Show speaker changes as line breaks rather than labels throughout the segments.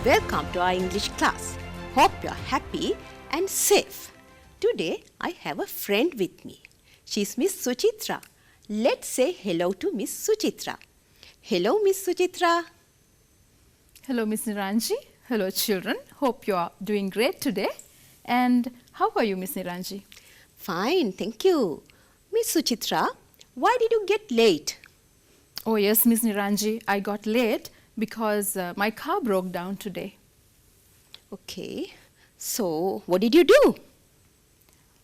Welcome to our English class. Hope you're happy and safe. Today I have a friend with me. She's Miss Suchitra. Let's say hello to Miss Suchitra. Hello, Miss Suchitra.
Hello, Miss Niranji. Hello, children. Hope you are doing great today. And how are you, Miss Niranji?
Fine, thank you. Miss Suchitra, why did you get late?
Oh yes, Miss Niranji, I got late because my car broke down today.
Okay, so what did you do?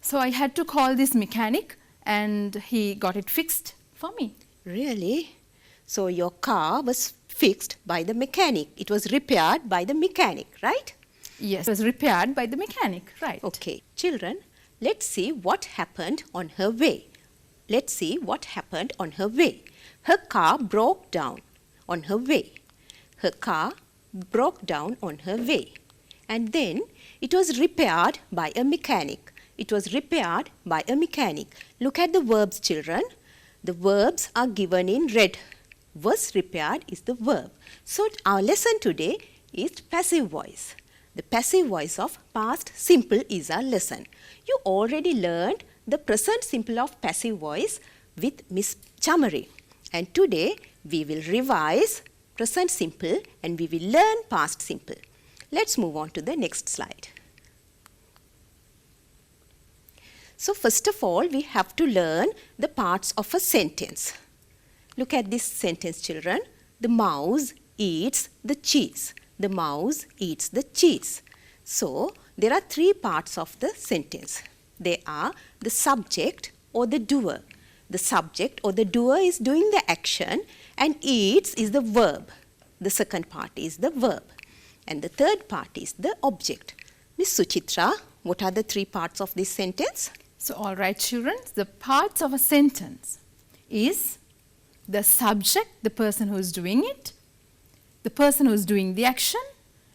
So I had to call this mechanic and he got it fixed for me.
Really? So your car was fixed by the mechanic. It was repaired by the mechanic, right?
Yes, it was repaired by the mechanic, right.
Okay, children, let's see what happened on her way. Let's see what happened on her way. Her car broke down on her way. Her car broke down on her way. And then it was repaired by a mechanic. It was repaired by a mechanic. Look at the verbs, children. The verbs are given in red. Was repaired is the verb. So our lesson today is passive voice. The passive voice of past simple is our lesson. You already learned the present simple of passive voice with Miss Chamari. And today we will revise present simple and we will learn past simple. Let's move on to the next slide. So first of all, we have to learn the parts of a sentence. Look at this sentence, children. The mouse eats the cheese. The mouse eats the cheese. So there are three parts of the sentence. They are the subject or the doer. The subject or the doer is doing the action and eats is the verb. The second part is the verb. And the third part is the object. Miss Suchitra, what are the three parts of this sentence?
So all right, children, the parts of a sentence is the subject, the person who is doing it, the person who is doing the action,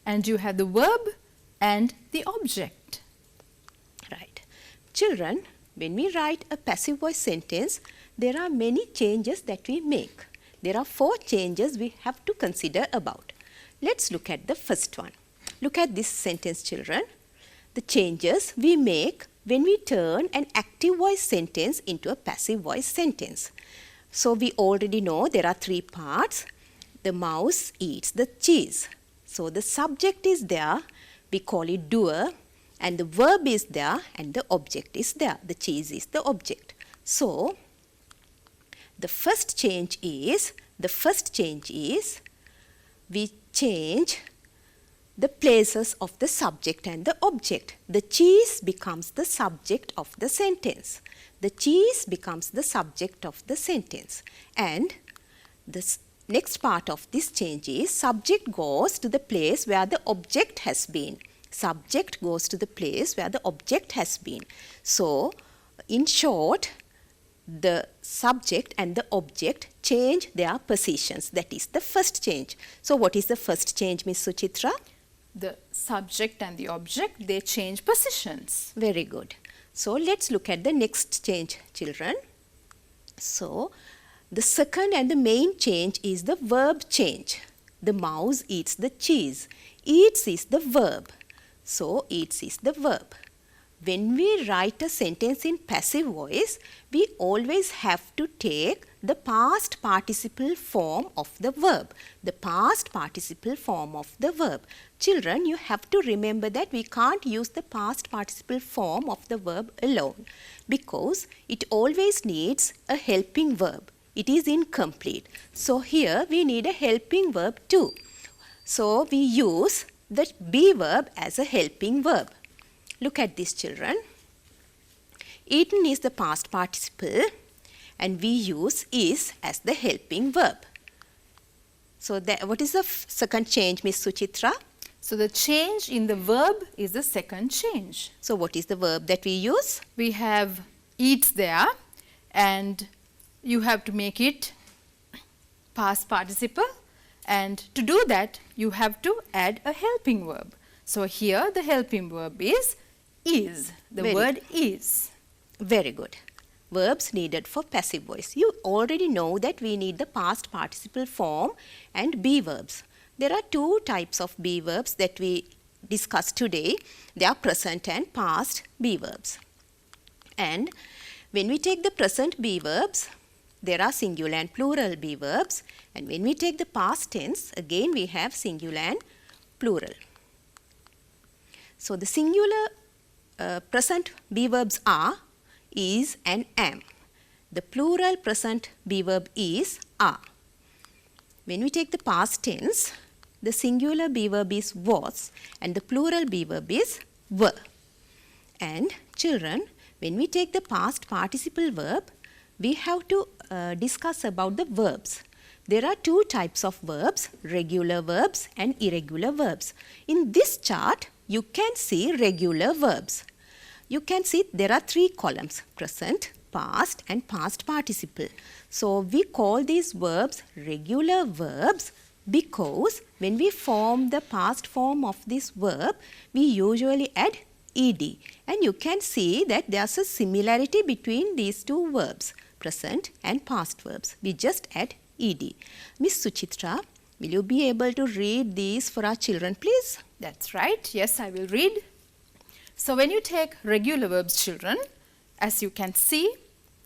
and you have the verb and the object.
Right. Children, when we write a passive voice sentence, there are many changes that we make. There are 4 changes we have to consider about. Let's look at the first one. Look at this sentence, children. The changes we make when we turn an active voice sentence into a passive voice sentence. So we already know there are 3 parts. The mouse eats the cheese. So the subject is there, we call it doer, and the verb is there and the object is there. The cheese is the object. So the first change is we change the places of the subject and the object. The cheese becomes the subject of the sentence. The cheese becomes the subject of the sentence. And the next part of this change is subject goes to the place where the object has been. Subject goes to the place where the object has been. So, in short, the subject and the object change their positions. That is the first change. So, what is the first change, Miss Suchitra?
The subject and the object, they change positions.
Very good. So, let's look at the next change, children. So, the second and the main change is the verb change. The mouse eats the cheese. Eats is the verb. So, eats is the verb. When we write a sentence in passive voice, we always have to take the past participle form of the verb. The past participle form of the verb. Children, you have to remember that we can't use the past participle form of the verb alone because it always needs a helping verb. It is incomplete. So, here we need a helping verb too. So, we use the be verb as a helping verb. Look at this, children. Eaten is the past participle and we use is as the helping verb. So, what is the second change, Miss Suchitra?
So the change in the verb is the second change.
So, what is the verb that we use?
We have eats there and you have to make it past participle, and to do that you have to add a helping verb. So here the helping verb is. The word is.
Very good. Verbs needed for passive voice. You already know that we need the past participle form and be verbs. There are two types of be verbs that we discussed today. They are present and past be verbs. And when we take the present be verbs, there are singular and plural be verbs. And when we take the past tense, again we have singular and plural. So the singular present be verbs are, is and am. The plural present be verb is are. When we take the past tense, the singular be verb is was and the plural be verb is were. And children, when we take the past participle verb, we have to discuss about the verbs. There are two types of verbs, regular verbs and irregular verbs. In this chart, you can see regular verbs. You can see there are three columns, present, past and past participle. So we call these verbs regular verbs because when we form the past form of this verb, we usually add ed. And you can see that there's a similarity between these two verbs, present and past verbs. We just add ed. Miss Suchitra, will you be able to read these for our children, please?
That's right. Yes, I will read. So when you take regular verbs, children, as you can see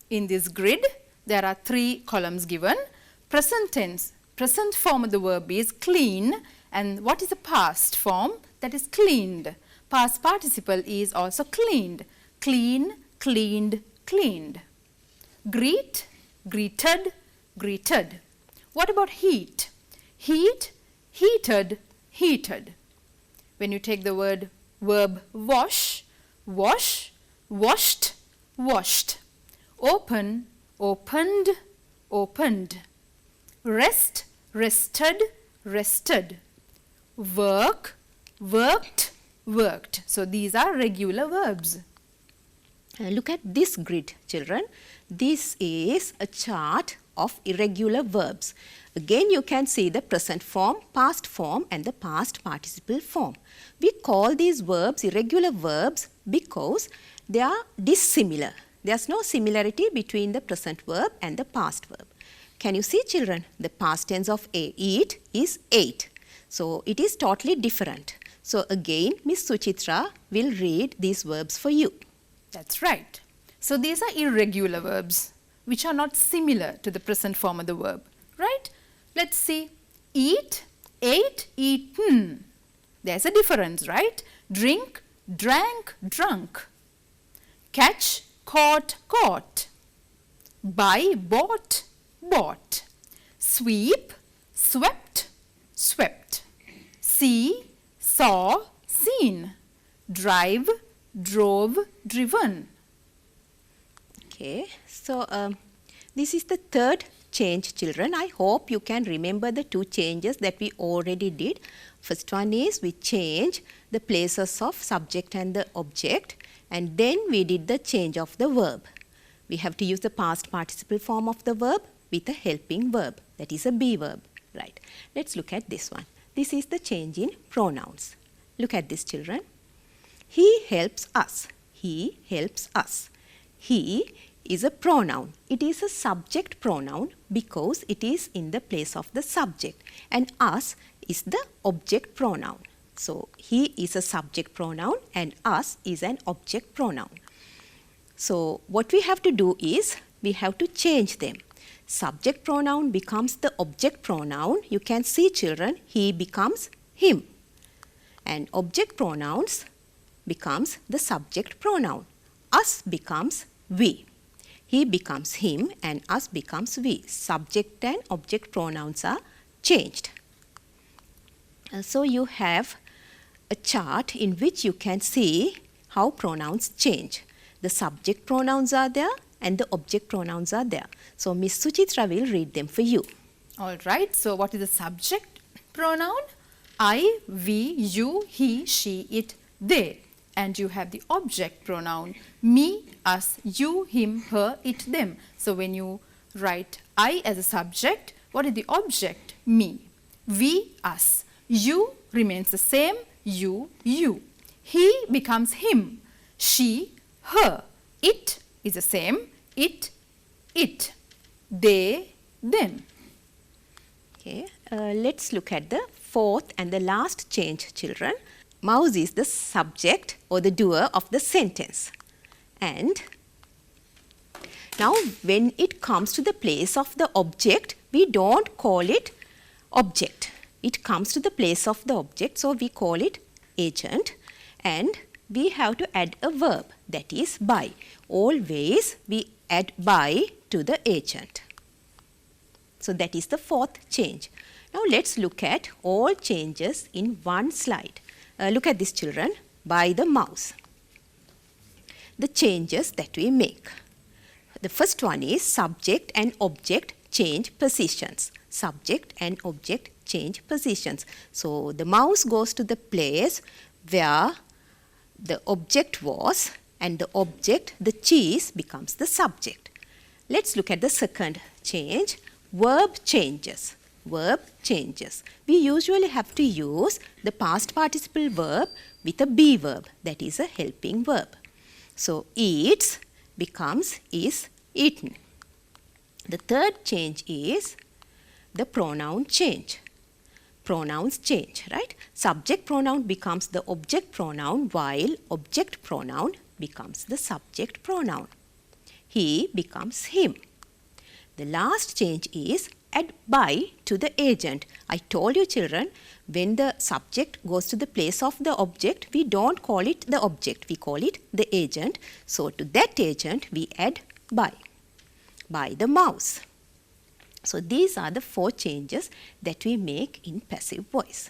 in this grid, there are three columns given. Present tense, present form of the verb is clean, and what is the past form? That is cleaned. Past participle is also cleaned. Clean, cleaned, cleaned. Greet, greeted, greeted. What about heat? Heat, heated, heated. When you take the verb wash, wash, washed, washed. Open, opened, opened. Rest, rested, rested. Work, worked, worked. So these are regular verbs.
Look at this grid, children. This is a chart of irregular verbs. Again, you can see the present form, past form and the past participle form. We call these verbs irregular verbs because they are dissimilar. There's no similarity between the present verb and the past verb. Can you see, children? The past tense of eat is ate. So it is totally different. So again, Miss Suchitra will read these verbs for you.
That's right. So these are irregular verbs which are not similar to the present form of the verb, right? Let's see. Eat, ate, eaten. There's a difference, right? Drink, drank, drunk. Catch, caught, caught. Buy, bought, bought. Sweep, swept, swept. See, saw, seen. Drive, drove, driven.
Okay, so this is the third change, children. I hope you can remember the two changes that we already did. First one is we change the places of subject and the object, and then we did the change of the verb. We have to use the past participle form of the verb with a helping verb, that is a be verb, right? Let's look at this one. This is the change in pronouns. Look at this, children. He helps us. He helps us. He is a pronoun. It is a subject pronoun because it is in the place of the subject, and us is the object pronoun. So he is a subject pronoun and us is an object pronoun. So what we have to do is we have to change them. Subject pronoun becomes the object pronoun. You can see, children, he becomes him, and object pronouns becomes the subject pronoun. Us becomes we. He becomes him and us becomes we. Subject and object pronouns are changed. So you have a chart in which you can see how pronouns change. The subject pronouns are there and the object pronouns are there. So Miss Suchitra will read them for you.
All right. So what is the subject pronoun? I, we, you, he, she, it, they. And you have the object pronoun, me, us, you, him, her, it, them. So when you write I as a subject, what is the object? Me. We, us. You remains the same, you, you. He becomes him. She, her. It is the same, it, it. They, them.
Okay, let's look at the fourth and the last change, children. Mouse is the subject or the doer of the sentence. And now when it comes to the place of the object, we don't call it object. It comes to the place of the object, so we call it agent. And we have to add a verb, that is by. Always we add by to the agent. So that is the fourth change. Now let's look at all changes in one slide. Look at this, children, by the mouse. The changes that we make. The first one is subject and object change positions. Subject and object change positions. So the mouse goes to the place where the object was, and the object, the cheese, becomes the subject. Let's look at the second change, verb changes. Verb changes. We usually have to use the past participle verb with a be verb, that is a helping verb. So eats becomes is eaten. The third change is the pronoun change. Pronouns change, right? Subject pronoun becomes the object pronoun, while object pronoun becomes the subject pronoun. He becomes him. The last change is add by to the agent. I told you, children, when the subject goes to the place of the object, we don't call it the object, we call it the agent. So to that agent we add by the mouse. So these are the four changes that we make in passive voice.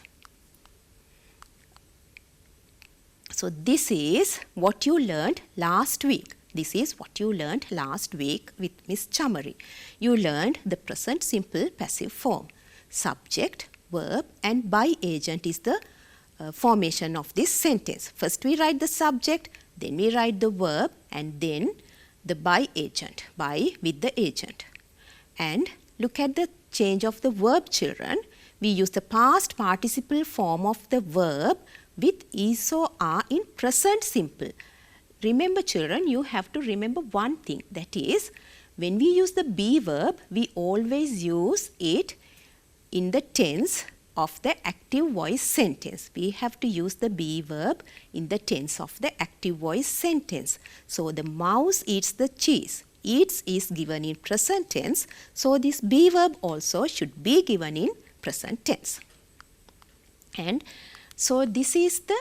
So this is what you learned last week. This is what you learned last week with Miss Chamari. You learned the present simple passive form. Subject, verb and by agent is the formation of this sentence. First we write the subject, then we write the verb, and then the by agent, by with the agent. And look at the change of the verb, children. We use the past participle form of the verb with is or are in present simple. Remember, children, you have to remember one thing, that is, when we use the be verb, we always use it in the tense of the active voice sentence. We have to use the be verb in the tense of the active voice sentence. So the mouse eats the cheese. Eats is given in present tense, so this be verb also should be given in present tense. And so this is the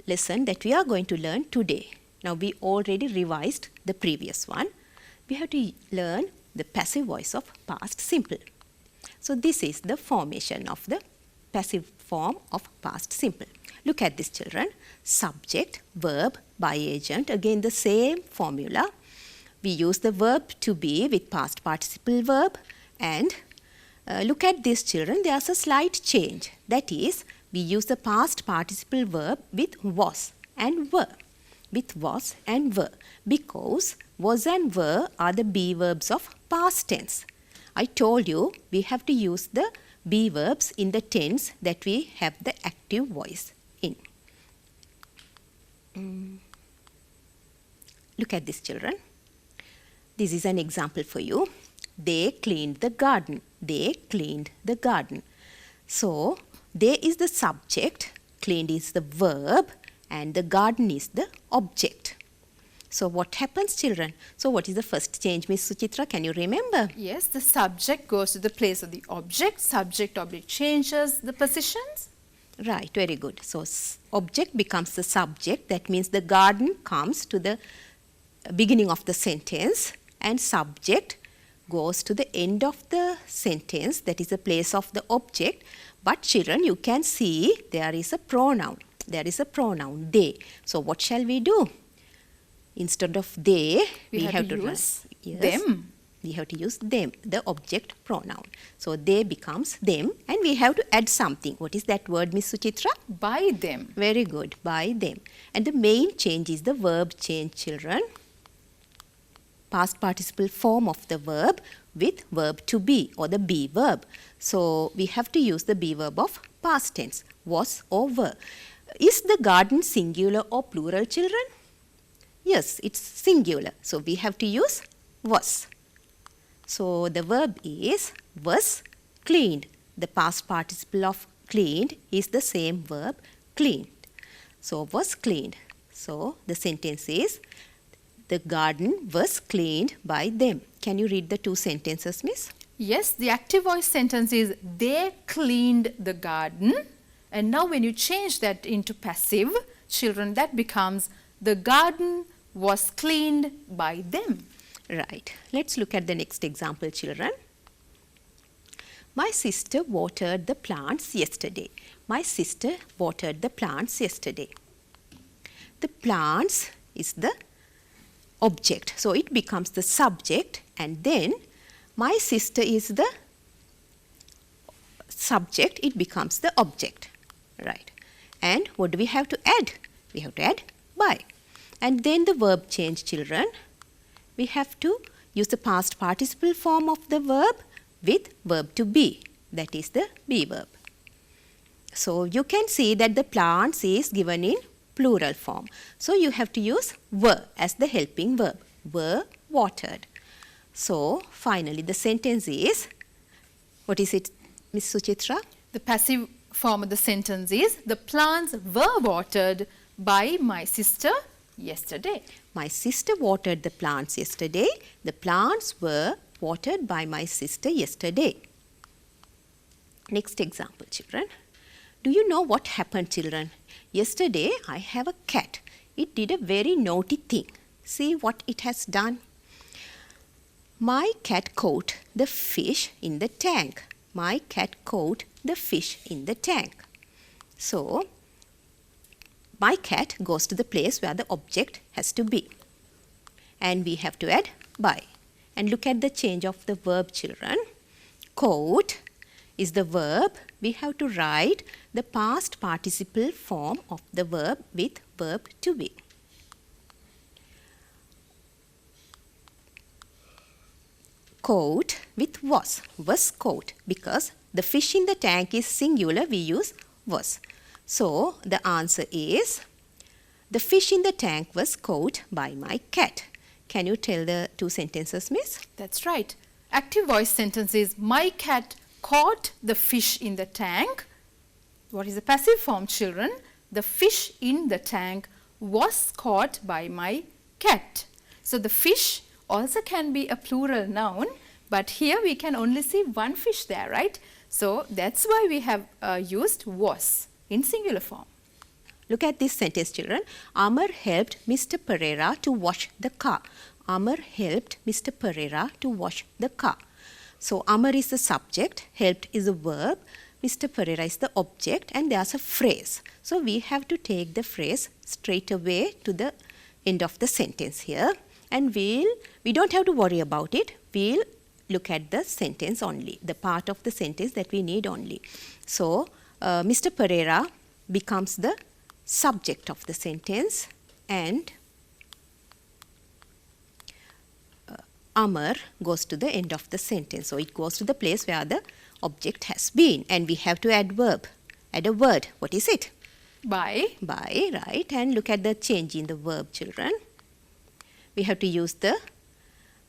lesson that we are going to learn today. Now we already revised the previous one. We have to learn the passive voice of past simple. So this is the formation of the passive form of past simple. Look at this, children. Subject, verb, by agent. Again the same formula. We use the verb to be with past participle verb, and look at this, children. There's a slight change. That is, we use the past participle verb with was and were. With was and were, because was and were are the be verbs of past tense. I told you we have to use the be verbs in the tense that we have the active voice in. Look at this, children. This is an example for you. They cleaned the garden. They cleaned the garden. So they is the subject, cleaned is the verb, and the garden is the object. So what happens, children? So what is the first change, Miss Suchitra? Can you remember?
Yes, the subject goes to the place of the object. Subject object changes the positions.
Right, very good. So object becomes the subject. That means the garden comes to the beginning of the sentence, and subject goes to the end of the sentence, that is the place of the object. But children, you can see there is a pronoun. There is a pronoun, they. So what shall we do? Instead of they, we have to use
them.
We have to use them, the object pronoun. So they becomes them, and we have to add something. What is that word, Miss Suchitra?
By them.
Very good, by them. And the main change is the verb change, children. Past participle form of the verb with verb to be, or the be verb. So we have to use the be verb of past tense, was or were. Is the garden singular or plural, children? Yes, it's singular. So we have to use was. So the verb is was cleaned. the past participle of cleaned is the same verb cleaned. So was cleaned. So the sentence is the garden was cleaned by them. Can you read the two sentences, miss?
Yes, the active voice sentence is they cleaned the garden. And now when you change that into passive, children, that becomes the garden was cleaned by them.
Right. Let's look at the next example, children. My sister watered the plants yesterday. My sister watered the plants yesterday. The plants is the object. So it becomes the subject, and then my sister is the subject, it becomes the object. Right. And what do we have to add? We have to add by. And then the verb change, children. We have to use the past participle form of the verb with verb to be. That is the be verb. So you can see that the plants is given in plural form. So you have to use were as the helping verb. Were watered. So finally the sentence is, what is it, Miss Suchitra?
The passive form of the sentence is the plants were watered by my sister yesterday.
My sister watered the plants yesterday. The plants were watered by my sister yesterday. Next example, children. Do you know what happened, children? Yesterday I have a cat. It did a very naughty thing. See what it has done. My cat caught the fish in the tank. My cat caught the fish in the tank. So, my cat goes to the place where the object has to be. And we have to add by. And look at the change of the verb, children. Caught is the verb. We have to write the past participle form of the verb with verb to be. Caught with was caught, because the fish in the tank is singular, we use was. So the answer is the fish in the tank was caught by my cat. Can you tell the two sentences, miss?
That's right. Active voice sentence is my cat caught the fish in the tank. What is the passive form, children? The fish in the tank was caught by my cat. So the fish also can be a plural noun, but here we can only see one fish there, right? So that's why we have used was in singular form.
Look at this sentence, children. Amar helped Mr. Pereira to wash the car. Amar helped Mr. Pereira to wash the car. So Amar is the subject, helped is a verb, Mr. Pereira is the object, and there's a phrase. So we have to take the phrase straight away to the end of the sentence here. And we don't have to worry about it. We'll look at the sentence only, the part of the sentence that we need only. So, Mr. Pereira becomes the subject of the sentence, and Amar goes to the end of the sentence. So, it goes to the place where the object has been, and we have to add verb, add a word. What is it?
By.
By, right. And look at the change in the verb, children. We have to use the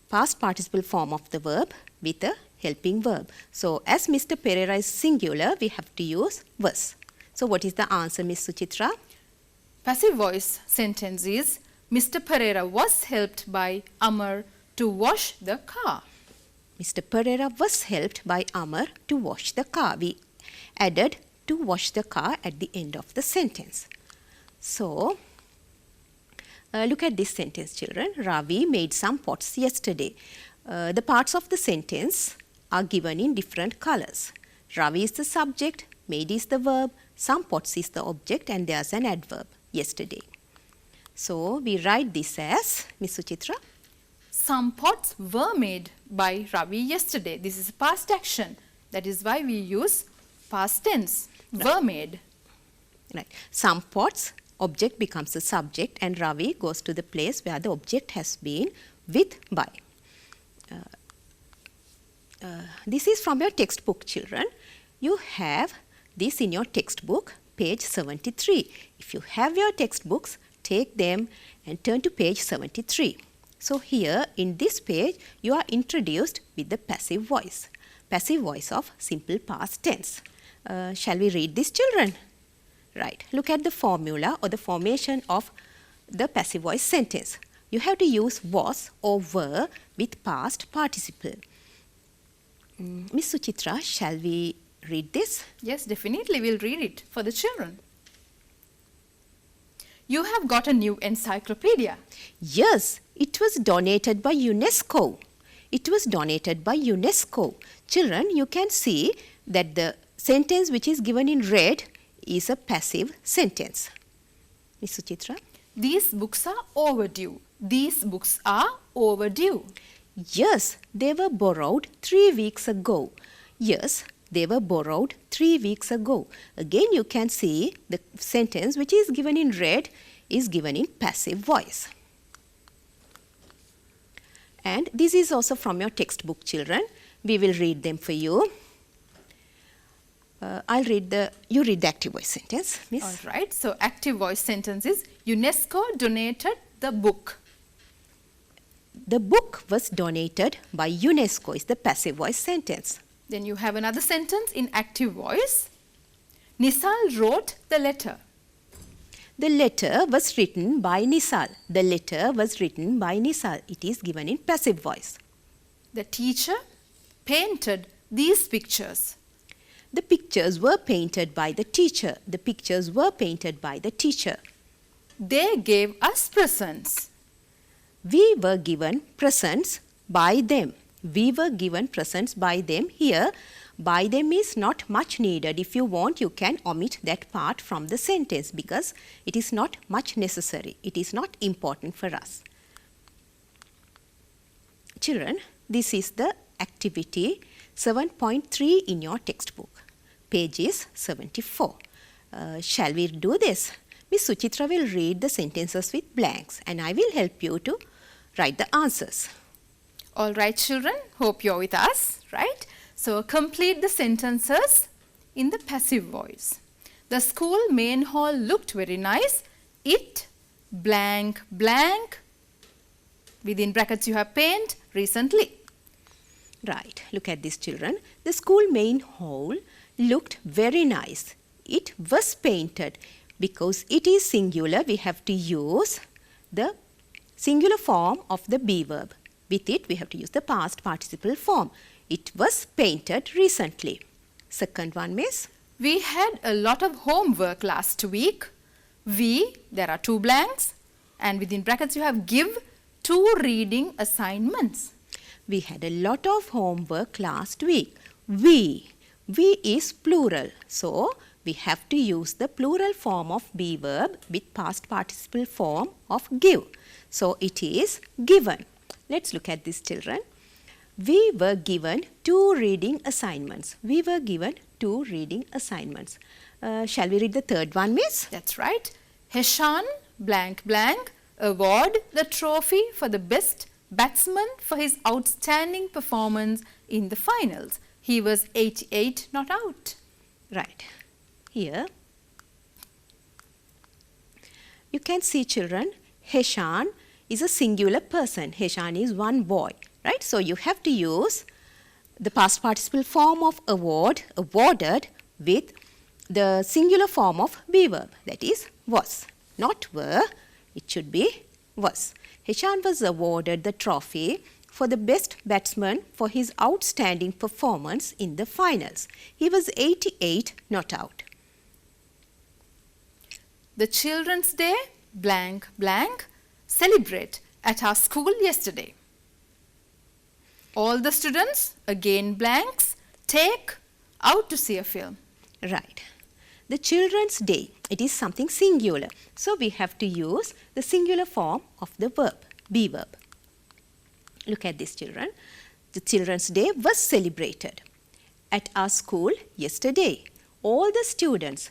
past participle form of the verb with a helping verb. So, as Mr. Pereira is singular, we have to use was. So, what is the answer, Miss Suchitra?
Passive voice sentence is Mr. Pereira was helped by Amar to wash the car.
Mr. Pereira was helped by Amar to wash the car. We added to wash the car at the end of the sentence. So, look at this sentence, children. Ravi made some pots yesterday. The parts of the sentence are given in different colors. Ravi is the subject, made is the verb, some pots is the object, and there's an adverb, yesterday. So we write this as, Miss Suchitra?
Some pots were made by Ravi yesterday. This is past action. That is why we use past tense, were made.
Right. Some pots, object becomes the subject, and Ravi goes to the place where the object has been with by. This is from your textbook, children. You have this in your textbook, page 73. If you have your textbooks, take them and turn to page 73. So here in this page, you are introduced with the passive voice. passive voice of simple past tense. Shall we read this, children? Right. Look at the formula or the formation of the passive voice sentence. You have to use was or were with past participle. Miss Suchitra, shall we read this?
Yes, definitely. We'll read it for the children. You have got a new encyclopedia.
Yes, it was donated by UNESCO. It was donated by UNESCO. Children, you can see that the sentence which is given in red is a passive sentence. Miss Suchitra?
These books are overdue. These books are overdue.
Yes, they were borrowed 3 weeks ago. Yes, they were borrowed 3 weeks ago. Again, you can see the sentence which is given in red is given in passive voice. And this is also from your textbook, children. We will read them for you. You read the active voice sentence, Miss.
All right. So, active voice sentence is UNESCO donated the book.
The book was donated by UNESCO is the passive voice sentence.
Then you have another sentence in active voice. Nisal wrote the letter.
The letter was written by Nisal. The letter was written by Nisal. It is given in passive voice.
The teacher painted these pictures.
The pictures were painted by the teacher. The pictures were painted by the teacher.
They gave us presents.
We were given presents by them. We were given presents by them. Here, by them is not much needed. If you want, you can omit that part from the sentence because it is not much necessary. It is not important for us. Children, this is the activity 7.3 in your textbook. Page is 74. Shall we do this? Miss Suchitra will read the sentences with blanks and I will help you to write the answers.
All right, children. Hope you're with us, right? So, complete the sentences in the passive voice. The school main hall looked very nice. It blank blank. Within brackets you have paint recently.
Right. Look at this, children. The school main hall looked very nice. It was painted. Because it is singular, we have to use the singular form of the be verb. With it, we have to use the past participle form. It was painted recently. Second one, Miss.
We had a lot of homework last week. There are 2 blanks. And within brackets, you have give 2 reading assignments.
We had a lot of homework last week. We is plural. So, we have to use the plural form of be verb with past participle form of give. So, it is given. Let's look at this, children. We were given 2 reading assignments. We were given 2 reading assignments. Shall we read the third one, Miss?
That's right. Heshan blank blank award the trophy for the best batsman for his outstanding performance in the finals. He was 88 not out.
Right. Here, you can see, children, Heshan is a singular person. Heshan is one boy, right? So, you have to use the past participle form of award, awarded, with the singular form of be verb, that is was, not were, it should be was. Heshan was awarded the trophy for the best batsman for his outstanding performance in the finals. He was 88 not out.
The Children's Day blank blank celebrate at our school yesterday. All the students, again blanks, take out to see a film.
Right. The Children's Day, it is something singular. So, we have to use the singular form of the verb, be verb. Look at this, children. The Children's Day was celebrated at our school yesterday. All the students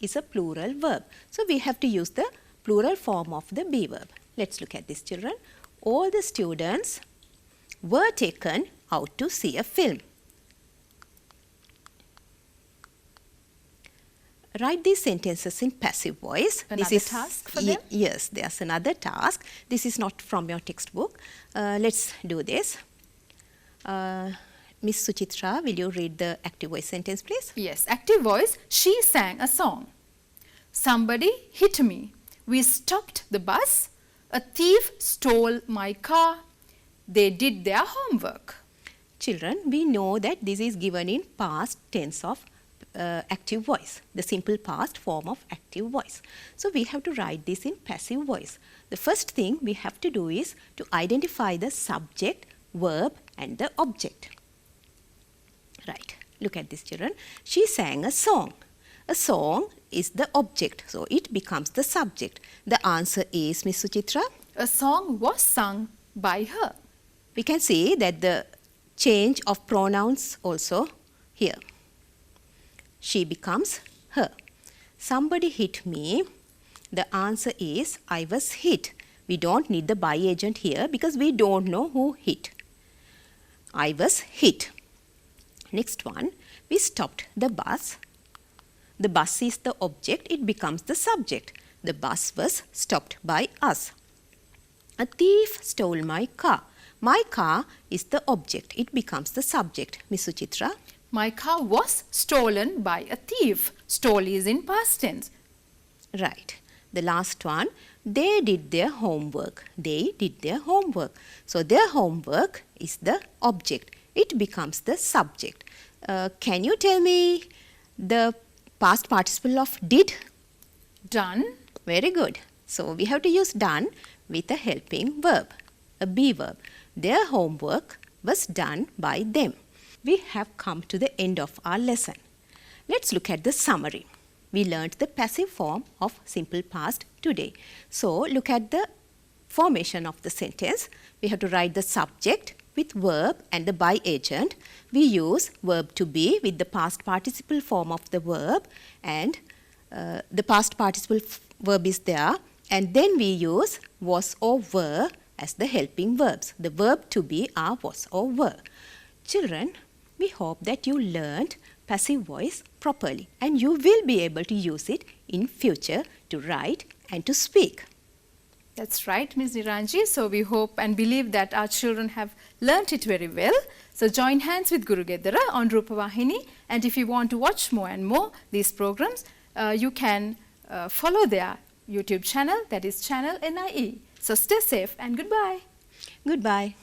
is a plural verb. So, we have to use the plural form of the be verb. Let's look at this, children. All the students were taken out to see a film. Write these sentences in passive voice.
Another task for them?
Yes, there's another task. This is not from your textbook. Let's do this. Miss Suchitra, will you read the active voice sentence, please?
Yes, active voice. She sang a song. Somebody hit me. We stopped the bus. A thief stole my car. They did their homework.
Children, we know that this is given in past tense of active voice, the simple past form of active voice. So we have to write this in passive voice. The first thing we have to do is to identify the subject, verb and the object. Right, look at this, children. She sang a song. A song is the object, so it becomes the subject. The answer is, Miss Suchitra?
A song was sung by her.
We can see that the change of pronouns also here. She becomes her. Somebody hit me. The answer is, I was hit. We don't need the by agent here because we don't know who hit. I was hit. Next one, we stopped the bus. The bus is the object, it becomes the subject. The bus was stopped by us. A thief stole my car. My car is the object, it becomes the subject. Miss Suchitra?
My car was stolen by a thief. Stole is in past tense.
Right. The last one, they did their homework. They did their homework. So their homework is the object. It becomes the subject. Can you tell me the past participle of did?
Done.
Very good. So we have to use done with a helping verb, a be verb. Their homework was done by them. We have come to the end of our lesson. Let's look at the summary. We learnt the passive form of simple past today. So look at the formation of the sentence. We have to write the subject with verb and the by agent. We use verb to be with the past participle form of the verb, and the past participle verb is there, and then we use was or were as the helping verbs. The verb to be are was or were. Children, we hope that you learned passive voice properly and you will be able to use it in future to write and to speak.
That's right, Ms. Niranji. So we hope and believe that our children have learnt it very well. So join hands with Guru Gedara on Rupavahini, and if you want to watch more and more these programs, you can follow their YouTube channel, that is Channel NIE. So stay safe and goodbye.
Goodbye.